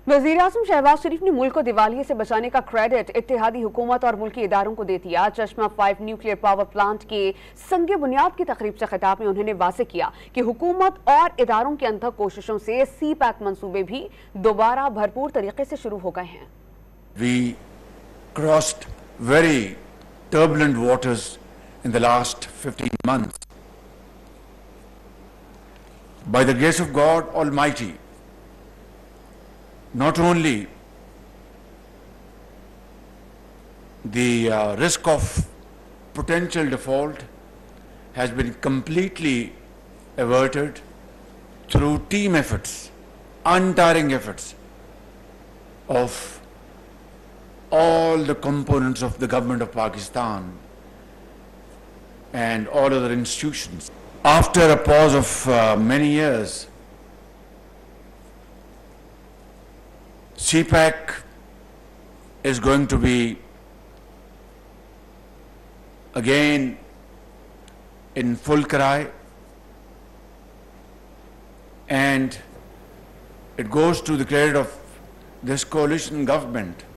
वजीर-ए-आज़म शहबाज शरीफ ने मुल्क को दिवालिये से बचाने का क्रेडिट इत्तेहादी हुकूमत और मुल्की इदारों को दे दिया। चश्मा 5 न्यूक्लियर पावर प्लांट के संगे बुनियाद की तकरीब से खिताब में उन्होंने वाज़ेह किया कि हुकूमत और इदारों की अनथक कोशिशों से सी पैक मंसूबे भी दोबारा भरपूर तरीके से शुरू हो गए हैं। We crossed very turbulent waters in the last 15 months. By the grace of God Almighty, not only the risk of potential default has been completely averted through team efforts, untiring efforts of all the components of the government of Pakistan and all other institutions. After a pause of many years, CPAC is going to be again in full cry, and it goes to the credit of this coalition government